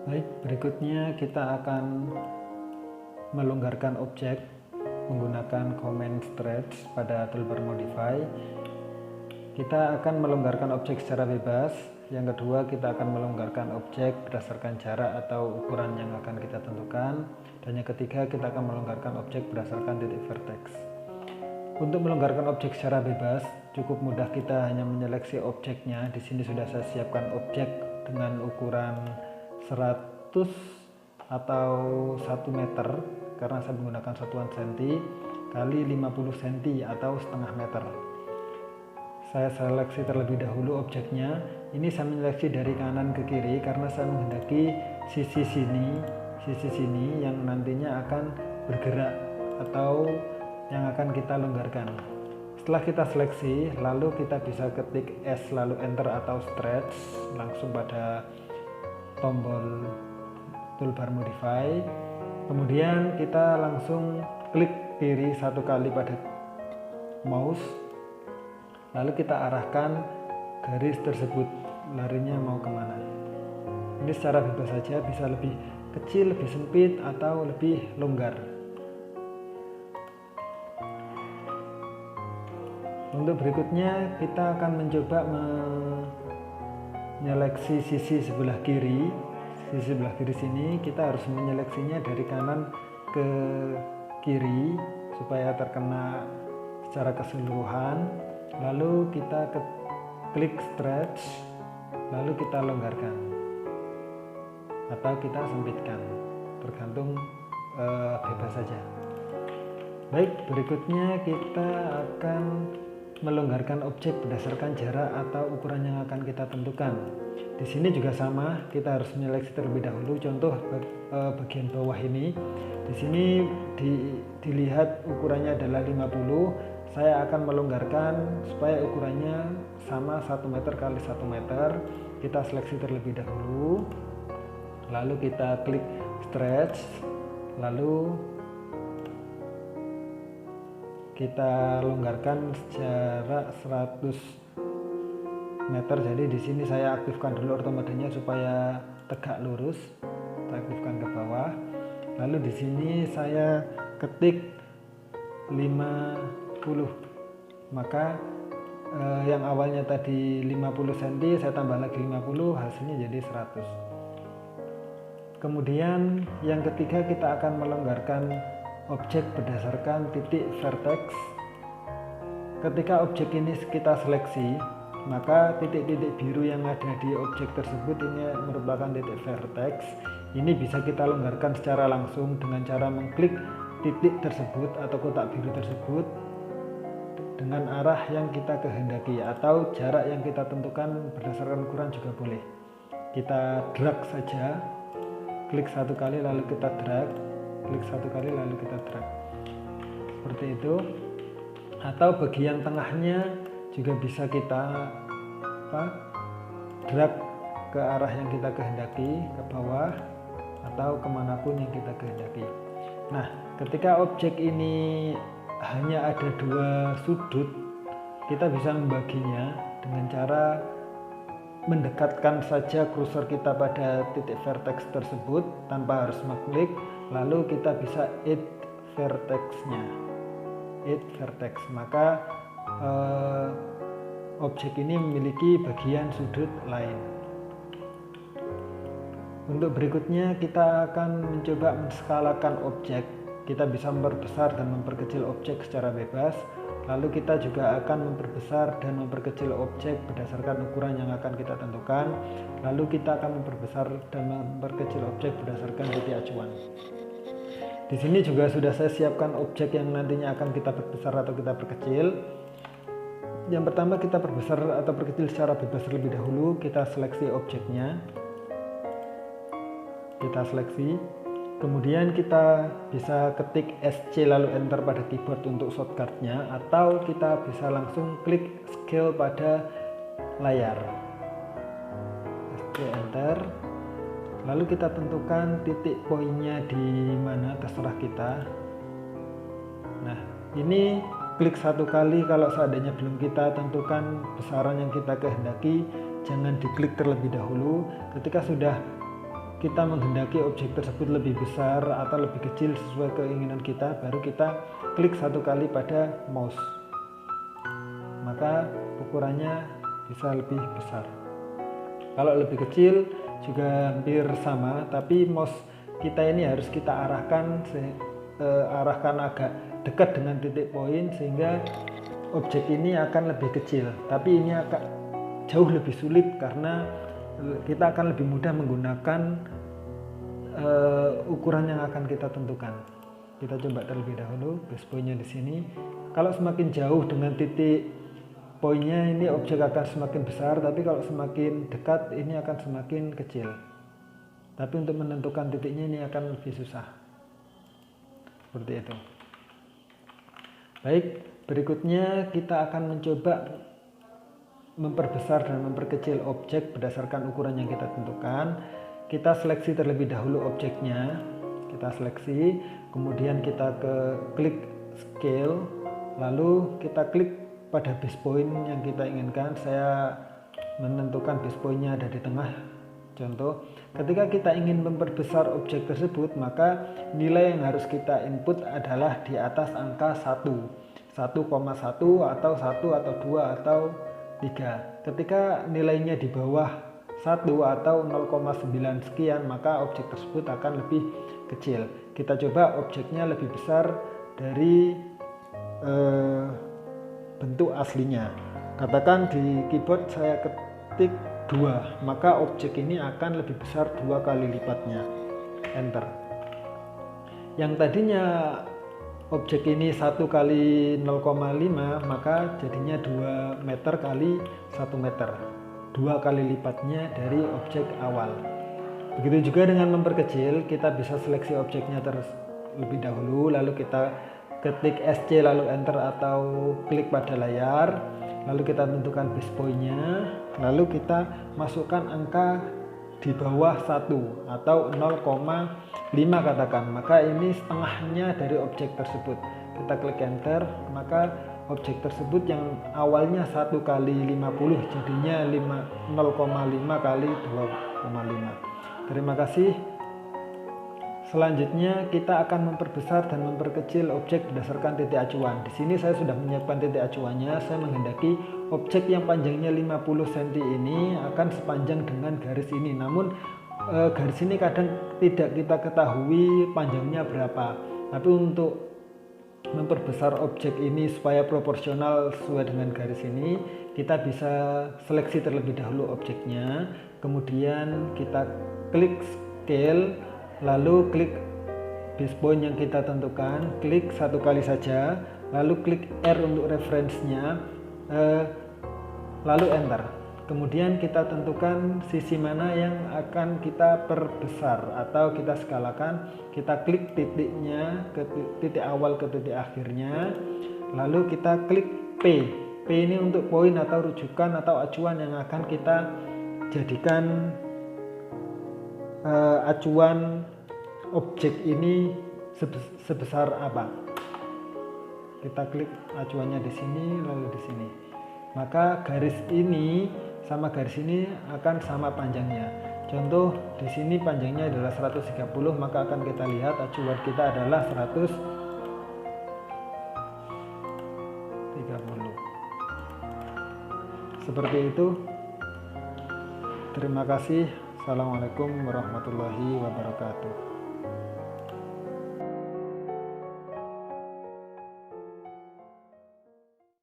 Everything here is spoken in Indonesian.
Baik, berikutnya kita akan melonggarkan objek menggunakan command stretch pada toolbar modify. Kita akan melonggarkan objek secara bebas. Yang kedua, kita akan melonggarkan objek berdasarkan jarak atau ukuran yang akan kita tentukan. Dan yang ketiga, kita akan melonggarkan objek berdasarkan titik vertex. Untuk melonggarkan objek secara bebas, cukup mudah, kita hanya menyeleksi objeknya. Di sini sudah saya siapkan objek dengan ukuran 100 atau 1 meter karena saya menggunakan satuan senti kali 50 cm atau setengah meter. Saya seleksi terlebih dahulu objeknya. Ini saya menyeleksi dari kanan ke kiri karena saya menghendaki sisi sini yang nantinya akan bergerak atau yang akan kita longgarkan. Setelah kita seleksi, lalu kita bisa ketik S lalu enter atau stretch langsung pada tombol toolbar modify. Kemudian kita langsung klik kiri 1 kali pada mouse, lalu kita arahkan garis tersebut larinya mau kemana. Ini secara bebas saja, bisa lebih kecil, lebih sempit, atau lebih longgar. Untuk berikutnya kita akan mencoba menyeleksi sisi sebelah kiri. Sisi sebelah kiri sini kita harus menyeleksinya dari kanan ke kiri supaya terkena secara keseluruhan. Lalu kita klik stretch, lalu kita longgarkan atau kita sempitkan, tergantung bebas saja. Baik, berikutnya kita akan melonggarkan objek berdasarkan jarak atau ukuran yang akan kita tentukan. Di sini juga sama, kita harus menyeleksi terlebih dahulu. Contoh bagian bawah ini, di sini dilihat ukurannya adalah 50. Saya akan melonggarkan supaya ukurannya sama 1 meter kali 1 meter. Kita seleksi terlebih dahulu, lalu kita klik stretch, lalu kita longgarkan jarak 100 meter. Jadi di sini saya aktifkan dulu ortomodennya supaya tegak lurus. Saya aktifkan ke bawah. Lalu di sini saya ketik 50. Maka yang awalnya tadi 50 cm saya tambah lagi 50, hasilnya jadi 100. Kemudian yang ketiga, kita akan melonggarkan objek berdasarkan titik vertex. Ketika objek ini kita seleksi, maka titik-titik biru yang ada di objek tersebut ini merupakan titik vertex. Ini bisa kita longgarkan secara langsung dengan cara mengklik titik tersebut atau kotak biru tersebut dengan arah yang kita kehendaki, atau jarak yang kita tentukan berdasarkan ukuran juga boleh. Kita drag saja, klik 1 kali lalu kita drag, klik 1 kali lalu kita drag, seperti itu. Atau bagian tengahnya juga bisa kita drag ke arah yang kita kehendaki, ke bawah atau kemanapun yang kita kehendaki. Nah, ketika objek ini hanya ada 2 sudut, kita bisa membaginya dengan cara mendekatkan saja kursor kita pada titik vertex tersebut tanpa harus mengklik, lalu kita bisa add vertexnya, add vertex. Maka objek ini memiliki bagian sudut lain. Untuk berikutnya kita akan mencoba menskalakan objek. Kita bisa memperbesar dan memperkecil objek secara bebas. Lalu kita juga akan memperbesar dan memperkecil objek berdasarkan ukuran yang akan kita tentukan. Lalu kita akan memperbesar dan memperkecil objek berdasarkan titik acuan. Di sini juga sudah saya siapkan objek yang nantinya akan kita perbesar atau kita perkecil. Yang pertama, kita perbesar atau perkecil secara bebas terlebih dahulu. Kita seleksi objeknya, kita seleksi, kemudian kita bisa ketik SC lalu enter pada keyboard untuk shortcutnya, atau kita bisa langsung klik scale pada layar, SC enter, lalu kita tentukan titik poinnya di mana, terserah kita. Nah, ini klik 1 kali kalau seandainya belum kita tentukan besaran yang kita kehendaki. Jangan diklik terlebih dahulu. Ketika sudah kita menghendaki objek tersebut lebih besar atau lebih kecil sesuai keinginan kita, baru kita klik satu kali pada mouse, maka ukurannya bisa lebih besar. Kalau lebih kecil juga hampir sama, tapi mouse kita ini harus kita arahkan agak dekat dengan titik poin sehingga objek ini akan lebih kecil. Tapi ini akan jauh lebih sulit karena kita akan lebih mudah menggunakan ukuran yang akan kita tentukan. Kita coba terlebih dahulu base pointnya di sini. Kalau semakin jauh dengan titik poinnya ini objek akan semakin besar, tapi kalau semakin dekat ini akan semakin kecil. Tapi untuk menentukan titiknya ini akan lebih susah. Seperti itu. Baik, berikutnya kita akan mencoba memperbesar dan memperkecil objek berdasarkan ukuran yang kita tentukan. Kita seleksi terlebih dahulu objeknya. Kita seleksi, kemudian kita klik scale, lalu kita klik pada base point yang kita inginkan. Saya menentukan base pointnya ada di tengah. Contoh, ketika kita ingin memperbesar objek tersebut, maka nilai yang harus kita input adalah di atas angka 1, 1,1 atau 1 atau 2 atau 3. Ketika nilainya di bawah 1 atau 0,9 sekian, maka objek tersebut akan lebih kecil. Kita coba objeknya lebih besar dari bentuk aslinya. Katakan di keyboard saya ketik 2, maka objek ini akan lebih besar 2 kali lipatnya. Enter. Yang tadinya objek ini 1 kali 0,5, maka jadinya 2 meter kali 1 meter. 2 kali lipatnya dari objek awal. Begitu juga dengan memperkecil, kita bisa seleksi objeknya terlebih dahulu, lalu kita ketik SC lalu enter atau klik pada layar, lalu kita tentukan base pointnya, lalu kita masukkan angka di bawah 1 atau 0,5 katakan, maka ini setengahnya dari objek tersebut. Kita klik enter, maka objek tersebut yang awalnya 1 kali 50 jadinya 0,5 kali 2,5. Terima kasih. Selanjutnya kita akan memperbesar dan memperkecil objek berdasarkan titik acuan. Di sini saya sudah menyiapkan titik acuannya. Saya menghendaki objek yang panjangnya 50 cm ini akan sepanjang dengan garis ini. Namun garis ini kadang tidak kita ketahui panjangnya berapa. Tapi untuk memperbesar objek ini supaya proporsional sesuai dengan garis ini, kita bisa seleksi terlebih dahulu objeknya. Kemudian kita klik scale, lalu klik base point yang kita tentukan, klik 1 kali saja, lalu klik R untuk referensinya, lalu enter. Kemudian kita tentukan sisi mana yang akan kita perbesar atau kita skalakan. Kita klik titiknya ke titik awal ke titik akhirnya, lalu kita klik P. P ini untuk poin atau rujukan atau acuan yang akan kita jadikan acuan objek ini sebesar apa. Kita klik acuannya di sini lalu di sini. Maka garis ini sama garis ini akan sama panjangnya. Contoh di sini panjangnya adalah 130, maka akan kita lihat acuan kita adalah 130. Seperti itu. Terima kasih. Assalamualaikum warahmatullahi wabarakatuh.